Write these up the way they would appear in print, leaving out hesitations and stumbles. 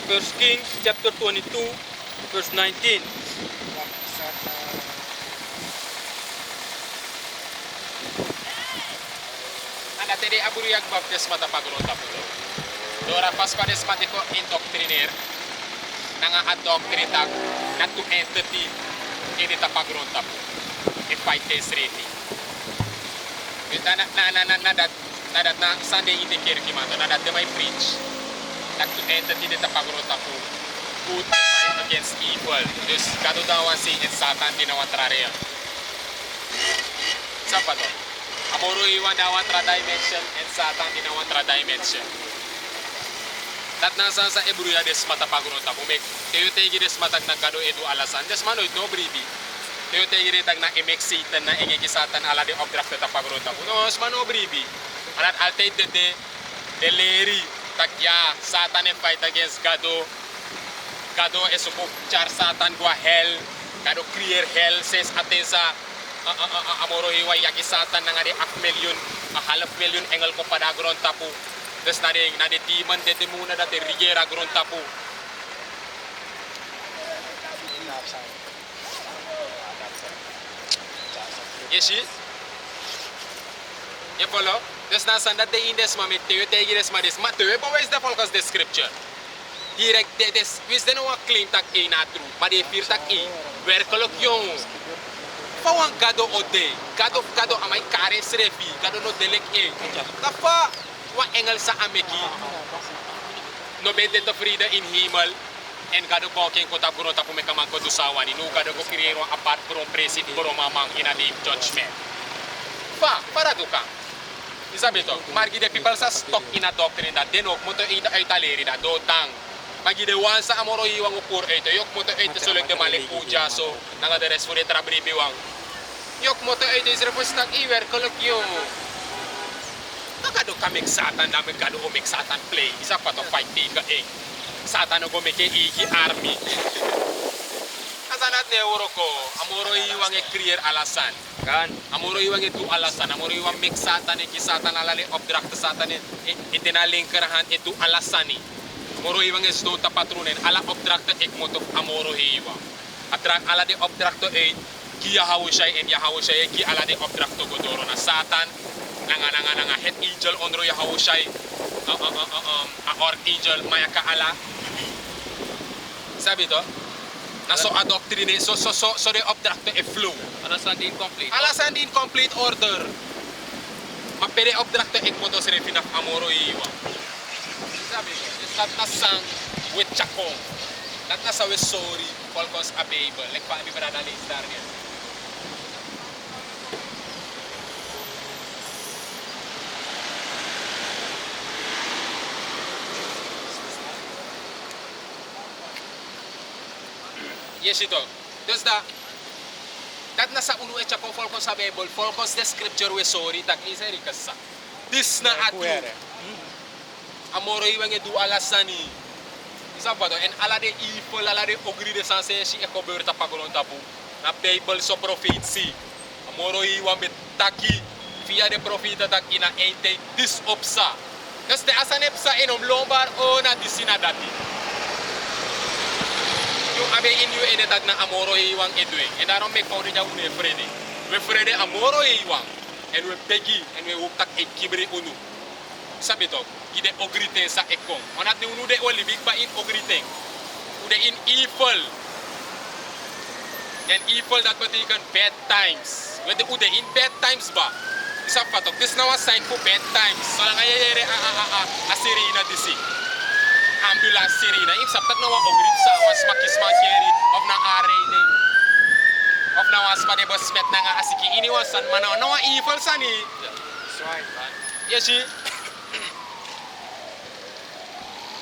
First Kings chapter 22, verse 19. Anda tede aburiak baptes mata pagron tapulo. Dora pas pades matiko indoctriner. Nanga adoctrinitag na to entity ini tapagron tapu. E fight this ready. Kita nadat na Sunday in the kirki man. Nadat de may preach. Na to entity ni tapagron tapu. Good fight against evil. Dus kado dawan si et Satan dinawatrarea. Sapa to? Amoro iwan dawan tra dimension and Satan dinawan tra dimension. Dat nasa sa ebruya des mata pagron tapu mek. Teyo tegi des matag nagkado edu alasan. Des mano it no bribi. Teyo tegi retag na emek Satan na engegi Satan ala de obdraft ta pagron tapu. No smano bribi. Alat altate de leri tagya Satan and fight against Gado. Gado esupo char Satan gua hell. Gado clear hell says atensa amoro hiwa yaki Satan na nga di half million engel ko pada gron tapu. Terus nade demon de demuna da de rigera gron tapu. Yesi? You follow? Terus nasa that de indes mamit teyo tegi des madis. Ma teyo pa where's the focus the scripture? Direct des wis de no claim tak e na true. Ma de fir tak e. Werkelijk jong. Fawang Gado ode, Gado amay kare srefi, Gado no delek e. Tafa, wa engel sa ameki. No bede to vrede in himel. En Gado koking ko tapuno tapu mekamang ko dusawani. No Gado ko kirero apart from presid boro mamang ina di judgment. Fa, para do ka. Isabi to, margi de people sa stock ina doctrine da denok mo to ita ay taleri da dotang. Magidewan sa amoro iwang ukur ito yok mo to ito sulit de malik uja so nanga de resfure trabribi wang yok mo to ito is repostag iwer kolok yo nakado kamik Satan namin kado umik Satan play isa pa to fight tiga Satan go meke iki army kasanat ne oro ko amoro iwang e clear alasan Kan? amoro iwang itu alasan amoro iwang mix Satan e ki Satan alali obdrakt Satan e itinalingkarahan itu alasani Moro iwang esto ta patronen ala obdrakte ek moto amoro iwa. Atrak ala de obdrakto e ki yahawushay en yahawushay ki ala de obdrakto godoro na Satan nanga head angel ondro yahawushay or angel mayaka ala. Sabi to? Na so adoctrine so de obdrakto e flow. Alasan din complete. Alasan din complete order. Mapere obdrakto ek moto serefina amoro iwa. Sabi to? Dat na sang with chakong. Dat na sa with sorry, polkos available. Like pa abi berada di star niya. Yes ito. Does that na sa uno e chakong polkos available. Polkos the scripture with sorry. Tak isa rikasa. This na atu. Amoro iwang edu alasani. Isa pa to en ala de evil ala de ogri de sanse si ekober ta pagolon tapu. Na Bible so prophecy. Amoro iwang betaki via de profeta tak ina ente dis opsa. Dus de asanepsa enom lombar o na disina dati. Yung abe in you ene tak na amoro iwang edwe. En daarom mek paudi ja une frede. We frede amoro iwang. En we begi en we wuk tak ekibri unu. Sabi to, gide ogrite sa ekong. Onat ni unude oli big ba in ogrite. Ude in evil. And evil that betekent bad times. Wede ude in bad times ba. Isa patok, this now a sign for bad times. So lang ayayere a sirena disi. Ambulance sirena. Im saptak na wa ogrit sa was makismakeri of na arene. Of na was pa de bosmet na nga asiki iniwasan manaw na wa evil sani. That's right, man. Yes, she.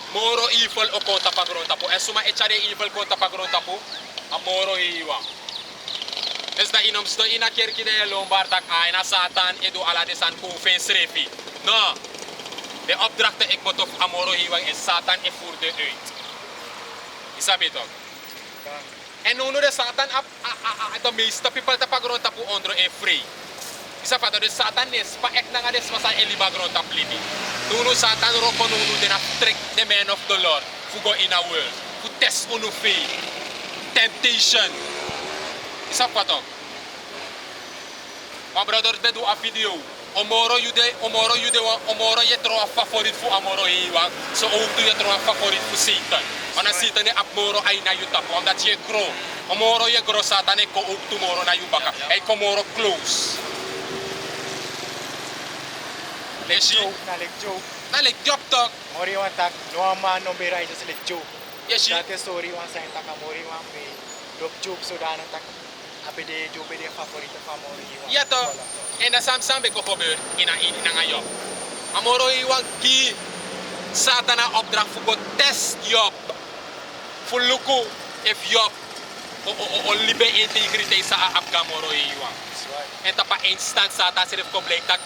Moro evil o konta pagron tapo. Suma echare evil konta pagron tapo. Amoro iwa. Es da inom sto ina kerki de lombardak ay na Satan edu ala de san kufen srefi. No. De opdrachten ek motof amoro iwa es Satan e voor de uit. Isabi to. En uno de Satan the meeste people ta pagron tapo ondro e free. Isa pa to de Satan nes pa ek na nga des masa elibagron taplini. Nuno Satan ro konuno de na trick the man of the Lord. fu go in a world. Fu test unu faith. Temptation. Isa pa to. My brother be do a video. Omoro you je tro a favorit fu amoro iwa. So ook tu je tro a favorit fu Satan. Ona Satan ne apmoro ay na yuta omdat je gro. Omoro je gro Satan e ko ook tomorrow na yubaka. Ay komoro close. Leshi. Na lek job to. Mori wan tak no man no berai just let joke. Yeshi. Dati story wan sa tak mori wan be dop joke so dan tak abede joke be favorite van mori wan. Ja toch. En dat sam be ko gebeurt in a job. Amoro iwan ki Satana opdracht fu go test job. Fu luku if job o libe integriteit sa apgamoro iwan. En tapa instant Satan serif ko blek tak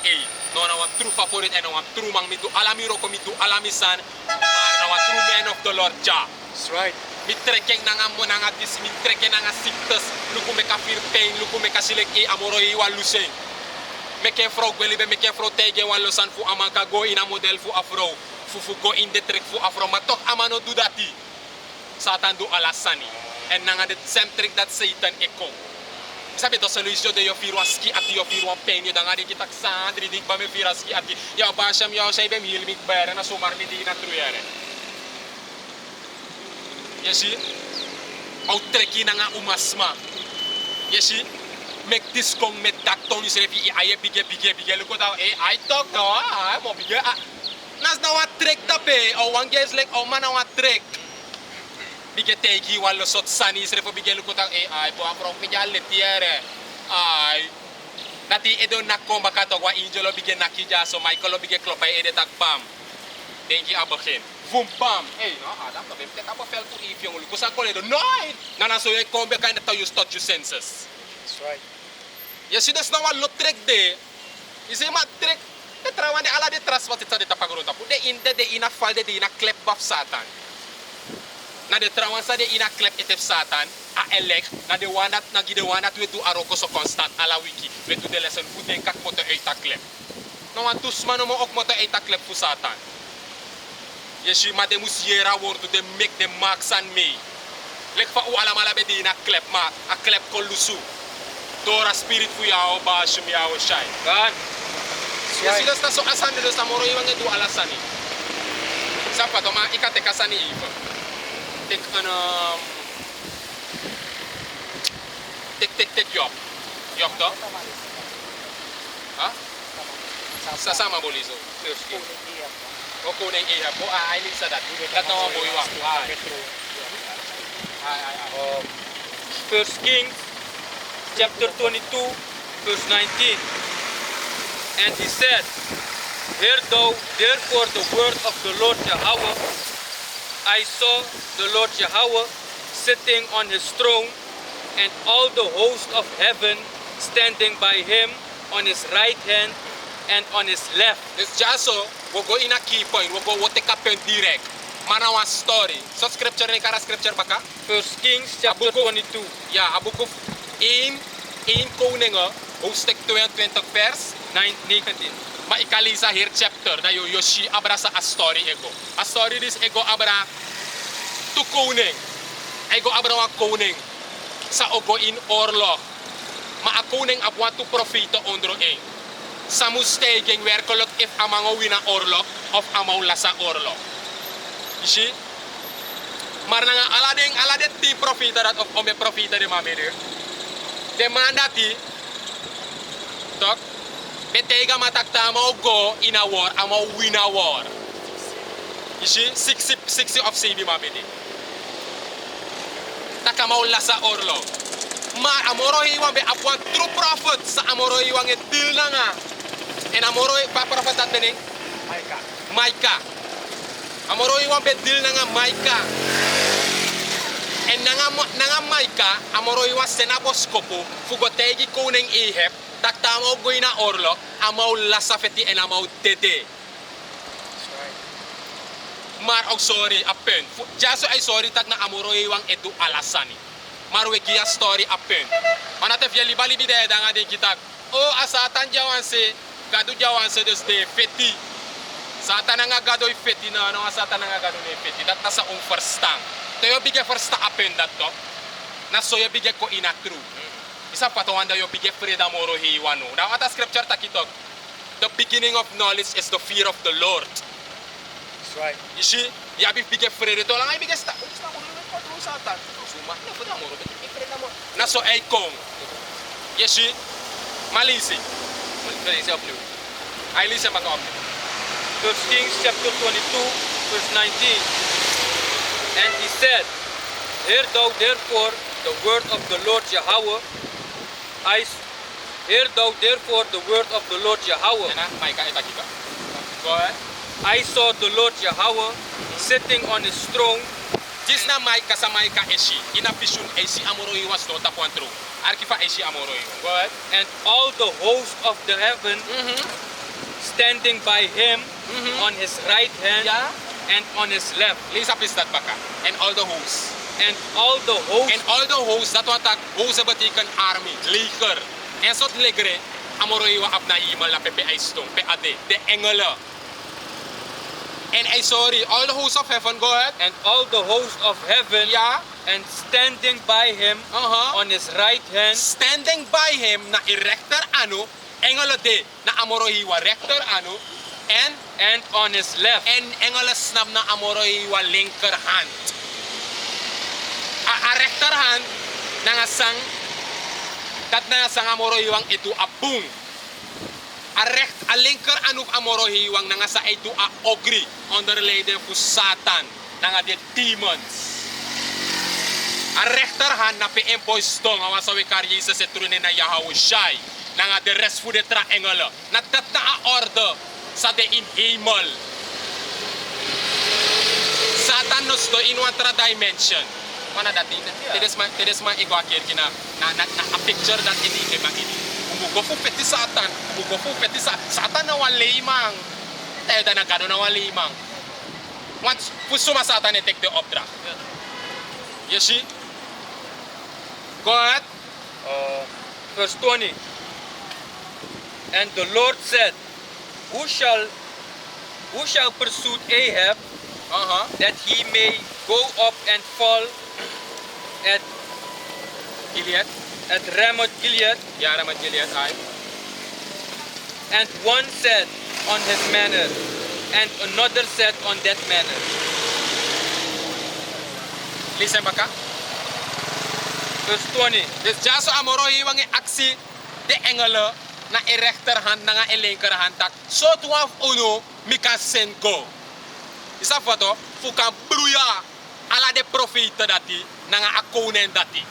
no na wan true favorite en wan true mang mitu alamiro ko mitu alamisan maar na wan true man of the Lord ja. That's right. Mi trekking nanga mo nanga dis mi trekking nanga sickness luku me ka feel pain luku me ka silek amoro iwan luseng. Meke vrouw gwelibe meke vrouw tegen wan losan fu amanka go in a model fu afro fu go in de trek fu afro maar toch amano do dati Satan do alasani en nanga de same trick dat Satan eko sabe to solution de yo firwa ski ati yo firwa pen yo danga de kitak sandri dik ba me fira ski ati yo basham yo sai be mil mik bare na somar mi di na truyere yesi au treki nanga umasma yesi make this kong met dak toni serefi aye bige luko ta I talk no mo bige nas na wa trek tape o one guys like o man wa trek bige tegi wallo sot sani serefo bige luko ta ay po afro pijal letiere ay nati edo nakomba kato wa injolo bige nakija so Michael bige klopa ede tak pam denki abagin vum pam no adam to bem tek abo fel tu if yung luko sa koledo no nana so e kombe kind of you touch your senses. That's right. Ya sudah senawan lo trek de. Isi mak trek. De trawan de ala de transport itu de tapagoro tapu. De ina fal de ina klep baf Satan. Na de trawan sa de ina klep etef Satan. A elek. Na de wanat na gide wanat we do aroko so constant ala wiki. We do de lesson fu den kak moto eita klep. No wan tus mano mo ok moto eita klep fu Satan. Yeshi ma de musiera wordu de make de marks and me. Lek fa u ala mala be de ina klep ma. A klep kolusu. Dora spirit fu yao ba shum yao shai. Kan? Ya sila sta so asan de sta moro iwange du alasani. Sapa to ma ikate kasani ifa. Tek tek yop. Yop to? Ha? Sa sama bolizo. First king. Oko neng iya po ai lik sadat. Dato mo iwa. Ai. First Kings chapter 22, verse 19. And he said, Hear thou therefore the word of the Lord Yahweh. I saw the Lord Yahweh sitting on his throne, and all the host of heaven standing by him on his right hand and on his left. Dus jaso, we go in a key point, we go take a pen direct. Mana one story. So scripture ni kara scripture baka? First Kings chapter 22. Ja, abukuf 1 Koningen, hoofdstuk 22 vers 19. Ma ikalisa hier chapter da yo yoshi abra sa a story ego. A story dis ego abra tu koning. Ego abra wa koning sa ogo in oorlog. Ma a koning abwa tu profita ondro een. Sa moestijging werkelijk if amango wina oorlog of amau lasa oorlog. Isi? Maar nga alading team profita dat of ome profita de mamede. De mandati tok betega matakta mau go in a war, amau win a war. Isi 60 of sebi mamede. Taka mau lasa oorlog. Maar amoro iwan be apwan true prophet sa amoro iwan e dil nga. En amoro pa prophet dat bening Maika. Amoro iwan be dil nga Maika. En nanga Maika amoro iwan senaboskopo fugotegi koning Eheb tak tamo go ina oorlog amau lasa feti en amau dede. Maar ook sorry a punt. Jaso ay sorry tak na amoro iwan edu alasani. Maar we gia story a punt. Manate via libali bide danga de kitak. Oh asatan jawanse, kadu jawanse dus de feti. Satan nga gado i feti na ano satan nga gado ni feti dat nasa un verstang. Te yo bige versta apen dat to. Na so yo bige ko inatru. Isa pato anda yo bige freda moro hiwano. Now ata scripture takitok. The beginning of knowledge is the fear of the Lord. That's right. You see? Ya bige freda to lang ay bige sta. Sta mo ni patro satan. Suma na freda moro bige freda moro. Na so ay kong. You see? Malisi. Malisi opnieuw. Ay lisa makom. 1 Kings chapter 22, verse 19. And he said, Hear thou therefore the word of the Lord Yahweh. Hear thou therefore the word of the Lord Yahweh. Na may ka itakita. Go ahead. I saw the Lord Yahweh sitting on his throne, Dis na may kasamay ka eshi. Inapisyun eshi amoro iwas do tapuan tro. Arkifa eshi amoro iwas. Go ahead. and all the host of the heaven standing by him on his right hand Yeah. and on his left. Lisa pistat baka. And all the hosts. And all the host And all the hosts that watak hosts batikan army. Leger. En sot legre amoro iwa apna imal la pepe aistong pe ade de engela. And I sorry all the hosts of heaven go ahead. and all the host of heaven Yeah. and standing by him on his right hand Standing by him na erector ano engela de na amoro iwa rector ano and on his left. en engela snap na amoro iwa linker hand. A rector hand nangasang kat nangasang amoro iwang itu apung. A linker anuk amoro iwang nangasa itu a ogri under leader fu Satan nanga de demons. A rector hand na pe empois dong awa sa wikar Jesus etrune na Yahushai nanga de rest fu de tra engela na dat na a order sa de in hemel. Satan nos do in one dimension. Mana dati? Tedes ma ego akir kina na a picture that ini ma ini. Umugo fu peti Satan. Umugo fu peti Satan na wan limang. Tayo da nagano na wan limang. Once fu suma Satan take the opdracht. You see? Go ahead. Verse 20. And the Lord said, Who shall pursue Ahab that he may go up and fall at Gilead. Ramoth Gilead? Yeah, Ramoth Gilead. Aye. And one said on his manor, and another said on that manor. Listen baka. Verse 20. Dus jaso amoro iwang e aksi de engele na e rechterhand na nga e linkerhand tak. So tuaf uno mika senko. Isa foto fuka bruya ala de profita dati na nga akonen dati.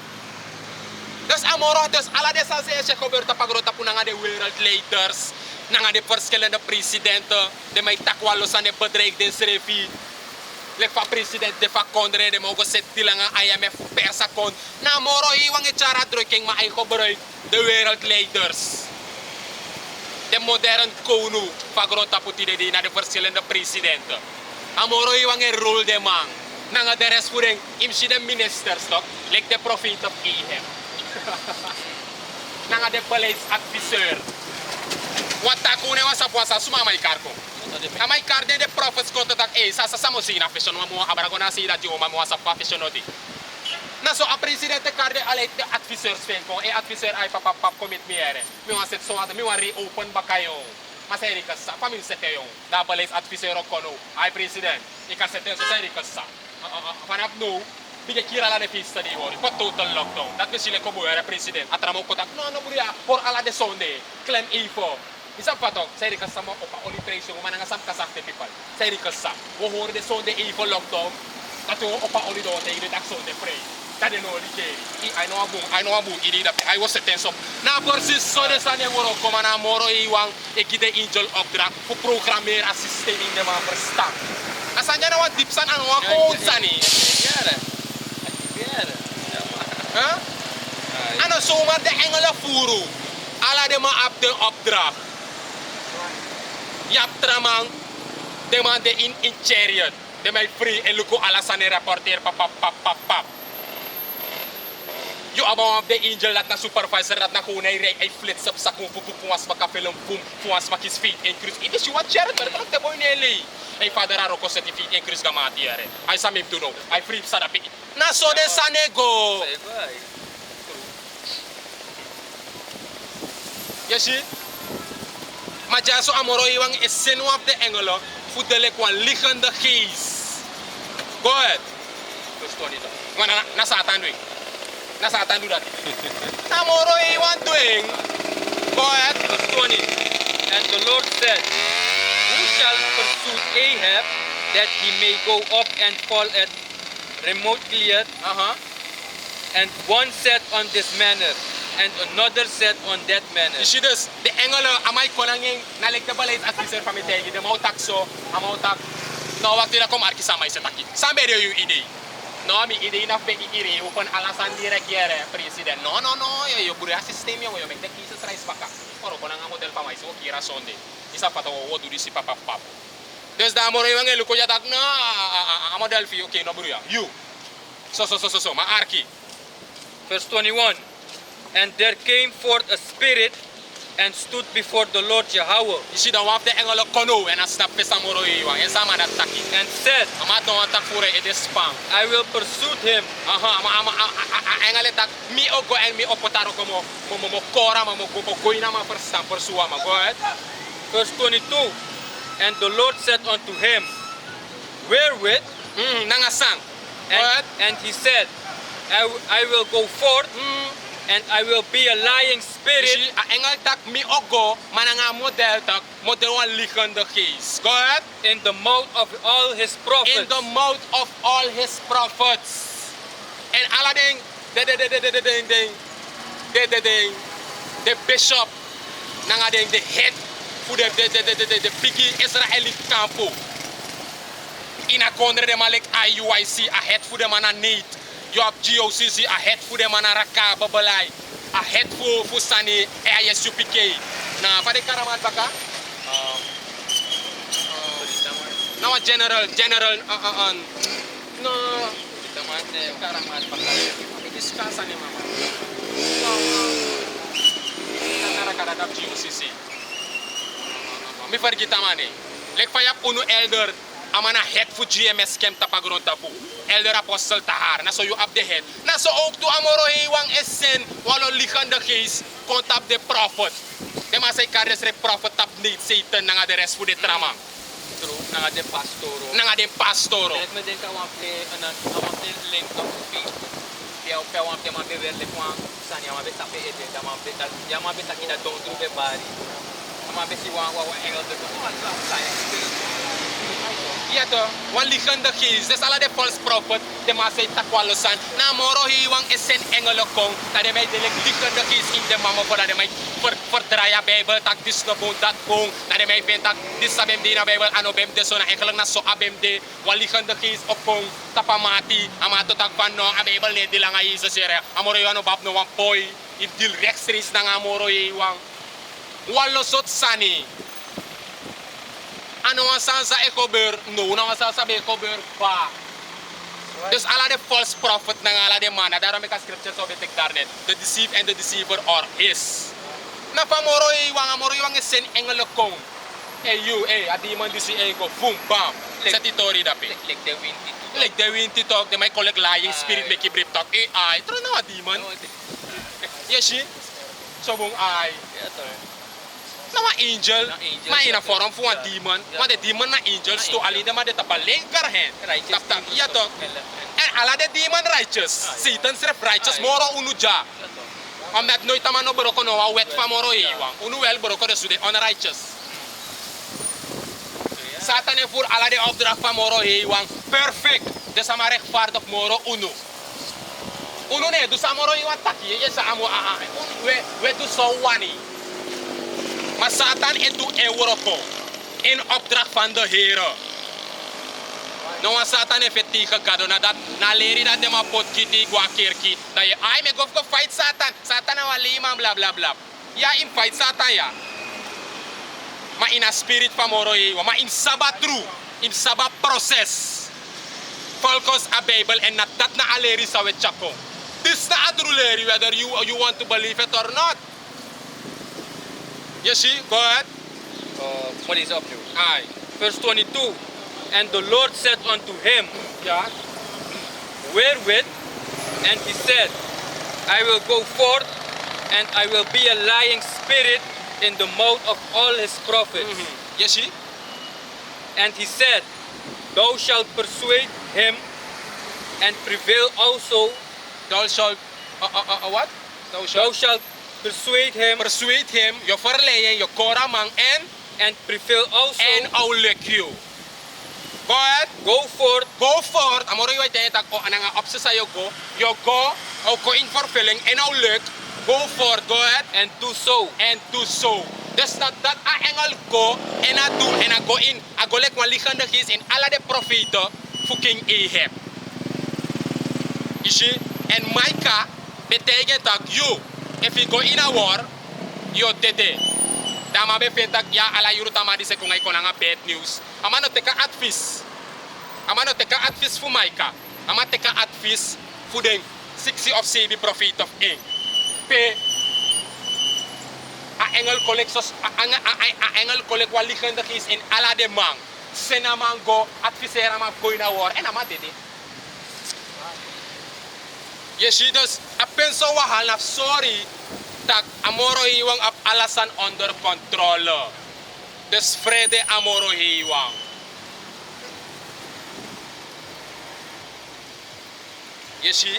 Dus amoro dus ala de sase e koberta pagrota pu na nga de world leaders na nga de verschillende presidenten de may takwalo sa ne bedreig den srefi. Lek fa president de fa kondre de mogo set tilanga IMF persa kon na moro iwang e chara druking ma ay kobereik de world leaders. De modern konu fa grota puti de na de verschillende presidenten. Amoro iwang e rule de man. Nanga de rest voering imsi de ministers toch lek de profit of Ahab. Nanga de police adviseur. Wat takune wasa puasa suma mai karko. Amai karde de prophets konta tak sa samosina fashion mo abaragona si da joma mo sa fashion odi. Na so a presidente karde ale de adviseurs fen ko e adviseur ay papa commit miere. Mi wa set so ada mi wa reopen bakayo. Maseri ka sa family seteyo. Da police adviseur ko no. Ay president ikasete so seri ka sa. Panap no bige kira la ne pista di ori. Pot total lockdown. Dat mesile ko bo era president. Atramo ko tak no buria por ala de sonde. Claim info. Isa patok, seri kasa mo opa oli precio mo mananga sam kasak te people. Seri kasa, wo hore de sonde evil lockdown. Kato opa oli do te ide dak sonde pre. Tade no li keri. I know abu idi da I was tense up. Na porsis so de sane woro ko mana moro iwang e gide angel opdracht fu programmer assisting de ma versta. Asanya na wa dipsan an wa ko sani. Huh? Ano so ma de engela furu. Ala de ma up de opdracht. Yap tramang demande in chariot. De may free en luko alasane reporter pap. You about the angel that na supervisor that na kunay rek ay flits up sa kung pupupuas makapelong pupuas makis feet in Chris. It is you what chair pero tak boy neli. Ay father aro ko set feet in Chris gamati are. Ay samim to know. Ay free sa dapi. Na so de sanego. Yes, Majaso amoro iwang esenu of the engelo futele kwan liggende geest. Go ahead. Verse 20. Wana na Satan doing. Na Satan do that. Namoro iwan doing. Go ahead. Verse 20. And the Lord said, who shall pursue Ahab, that he may go up and fall at remote Gilead? And one said on this manner, and another said on that manner. You see this? The engelo amay konanging nalegtabalait at sir pamitegi. The mautakso, amautak. No, waktu na komarki sama isetaki. Sampai dia yung ide. No, mi ide na pe ire upon alasan direct yere presiden. No, yo buri sistem yo make the cases rise baka. Oro ko nga model pa mais o kira sonde. Isa pa to wo duri si papa pap. Des da moro yung elu ko yatak na a model fi okay no buri ya. You. So ma arki. Verse 21. And there came forth a spirit and stood before the Lord Yahweh. You see the one of the engelo kono and a snap pesa moro yung esa man ataki. And said, Ama no atak fure it is spam. I will pursue him. Ama engele tak mi ogo and mi opotaro ko mo kora mo go ina ma persam persua ma. Go ahead. Verse 22. And the Lord said unto him, wherewith? Nangasang. Go ahead. And he said, I will go forth, and I will be a lying spirit engel tak mi ogo mananga model one liggende geest. Go ahead. in the mouth of all his prophets. In the mouth of all his prophets. And alading the bishop nangading the head for the biggie Israeli campo. In a corner de malek IUIC a head for the mana need. You have GOCC a head for the mana raka babalai. A head for Sani AISUPK. Na pada karamat baka? Now general no karamat baka. Discuss ani mama. Nara kada GOCC. Mi pergi tamane. Lek fayap unu elder amana head fu GMS kem tapagron tapu. Elder apostle tahar. Na so you up the head. Na so ook tu amoro hiwang esen walo likan the case kontap the prophet. De masay kades re prophet tap need Satan nga the rest fu de trama. True, nanga de pastoro. Nga de pastoro. Let me think I want to link up to Facebook. Pia want to ver le point sani ama be tape ede ama be takida don drube bari. Ama be si wa engel de ko Ja to, wan liggende geest. Dus alle de false prophet, de masay takwalosan. Na moro hiwang esen engelo kong, na de may de liggende geest in de mama voor dat de may verdraaien Bijbel, tak dis no bon dat kong, na de may bentak dis sabem di na Bijbel, ano bem de so na engelang na so abem de, wan liggende geest op kong, tapamati, amato tak van no, a Bijbel ne di lang ay isa sire, amoro hiwang no bab no wan poi, if dil rechtstreeks na amoro hiwang, walosot sani. Ano ang sansa ekober, no, ano ang sansa ekober pa. Dus ala de false prophet na ala de mana, daarom ik als scripture zo betek daarnet. The deceived and the deceiver are his. Na pamoro iwang sen engelo kong. You, a demon disi ego, boom, bam. Sa titori dapi. Like the windy talk, they might collect lying spirit, make it brief talk. AI, tro na a demon. Yes, she. So bung ay. Na angel, ma ina forum fu a demon, ma de demon na angels to ali de ma de tapaling karhen. Tap iya to. En ala de demon righteous. Satan serf righteous moro unuja. Am dat nooit tamano boroko no wet fa moro iwang. Unu wel boroko de sude unrighteous. Satan e voor ala de opdracht van moro iwang perfect. De sama rechtvaardig moro unu. Unu ne du samoro iwang taki ye sa amo we du so wani. Maar Satan is toe Europa in opdracht van de Heer. Nou, Satan heeft het tegen dat na leren dat de maar potkiti, guakerki. Dat je, me go fight Satan. Satan is alleen maar bla bla bla. Ja, in fight Satan ja. Maar in een spirit van moro maar in Sabbat true, in Sabbat proces. Volgens de Bijbel en dat na leren zou het chapon. De This not truly whether you want to believe it or not. You see, go ahead. What is up, you? Aye. Verse 22. And the Lord said unto him, Yeah. wherewith? And he said, I will go forth, and I will be a lying spirit in the mouth of all his prophets. You see? And he said, Thou shalt persuade him, and prevail also. Thou shalt, what? Thou Thou shalt shalt persuade him, persuade him, your verleyen, your koramang, and prevail also. and outlick you. Go ahead. Go forth, Go forth. Amoro yung ite tak o ananga opsa sa yo go o go in for filling and outlick. Go forth. Go ahead and do so. and do so. Dus dat a engel go en a do en a go in a go lek wan liggende is in alle de profeten voor King Ahab. You see? En Micah betekent dat you, if you go in a war, you dede. Dama be tak ya ala yuru tama di se kung ay konanga bad news. Ama no teka advice. Ama no teka advice for Micah. Ama teka advice for den 60 of sebi prophet of ing. Pe a engel collectors a engel collect wal liggende is in ala de man. Senamango advisera man go in a war en ama dede. Yes, she does. A penso wahal na sorry. Tak amoro hiwang ap alasan under control. Dus vrede amoro hiwang. Yes, she.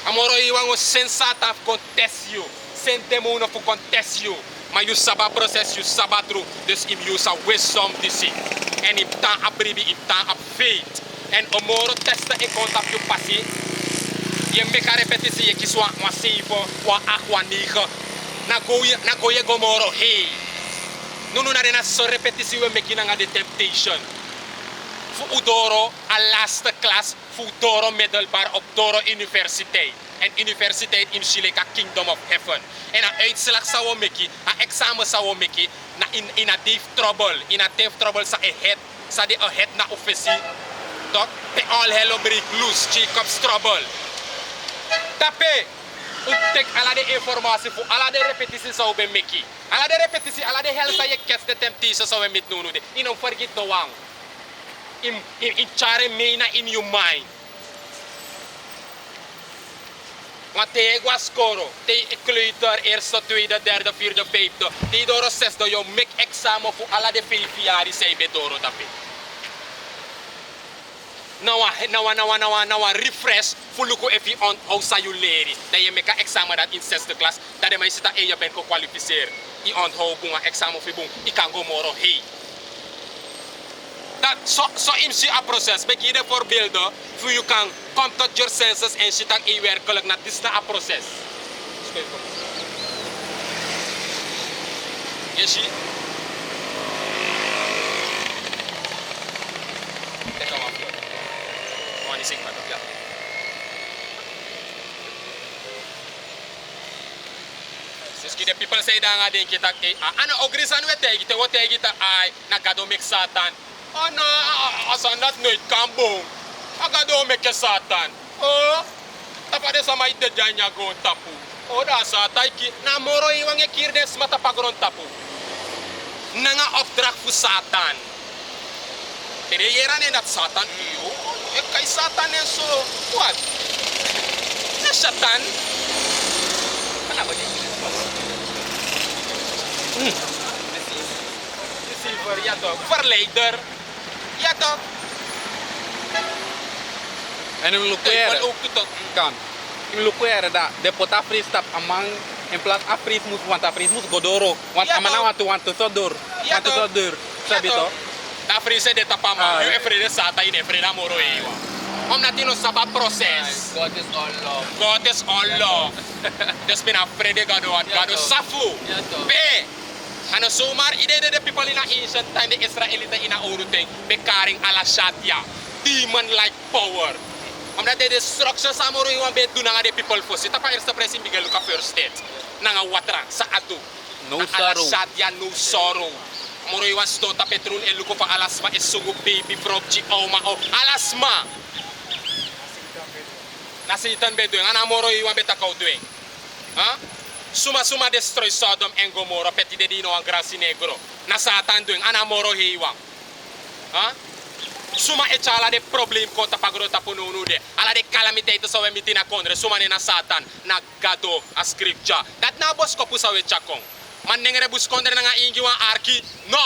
Amoro hiwang o sensata contest you. Sentemuno fu contest you. Maar you saba proces, you saba true. Dus im you sa wisdom disi. En im ta abribi, im ta ap faith. En amoro testa e contact you passi. Je meka repetisi je kiswa wa sifo wa akwa niga na goye gomoro hey nunu na rena so repetisi we meki na de temptation fu udoro a last class fu doro middelbaar op doro universiteit en universiteit in Chile ka kingdom of heaven en a uitslag sa wo meki a examen sa wo meki na in a deep trouble sa a head sa de a head na officie dok te all hello break loose Jacob's trouble. Tapi untuk ala de informasi fu ala de repetisi sa ube meki ala de repetisi ala de hel sa ye kes de temptation sa mit nunu de inom forget no wang in chare meina in your mind want te guascoro te kleuter eerste tweede derde vierde vijfde te doro zesde yo mek examen fu ala de 5 jaar say be doro tapi Nawa refresh fuluko if you on how you lady. Dat je meka examen dat in 6e klas. Dat je mij zit en je bent gekwalificeerd. Je on how bunga examen of bung. Je kan go moro hey. Dat so in a proces. Bij je voorbeelden. Voor je kan come tot your senses en zit aan je werkelijk. Dat is een proces. Je ziet. Siski de people say that ngaden kita ana ogrisan we tegi te wote kita ai nagado mek satan. Oh no, asan dat nooit kan boom. Agado mek satan. Oh, tapade sama ite janya go tapu. Oh da satan ki na moro iwang ekirdes mata pagron tapu. Nanga opdracht fu satan. Tere yeran en dat satan iyo. E kai satan en so what? Na satan. Kenapa dia? Deceiver, ja toch. Verleider. Ja toch. En in Luquere Ook tot kan. In Luquere da depot Afris tap amang in plaats Afris moet want Afris moet godoro want Ja, amana toch. want to sodor Ja, want to toch. sodor Ja, sabi to toch. Da frise de tapama. Ah, Yu ja. efrede sata in efrede moro ewa. Om natino saba proces. God is all love. God is all love. Dus ben afrede gado at Ja, gado toch. safu. Ja, toch. Be. Ano sumar ide de people in a ancient time the Israelite in a old thing bekaring ala shatia. Demon like power. Omdat de destruction sa moro iwan bet do nga de people for sita pa eerste presi bigel ka first state. Nanga watra sa atu. No Na ala sorrow. shatia no sorrow. Moro iwan stota petrol eluko pa alasma is sugo baby frog chi oma o alasma. Na Satan be doing. Ana moro iwan beta kau doing. Huh? Suma destroy Sodom and Gomorrah peti de dino ang grasi negro. Na Satan doing. Ana moro iwan. Huh? Suma echala de problem ko tapagro tapununu de. Ala de calamity ito sa wemiti na konre. Suma ni na Satan. Na gado a scripture. Dat na bos ko pusa we chakong. Man nengere bus konre na nga ingi wa arki. No!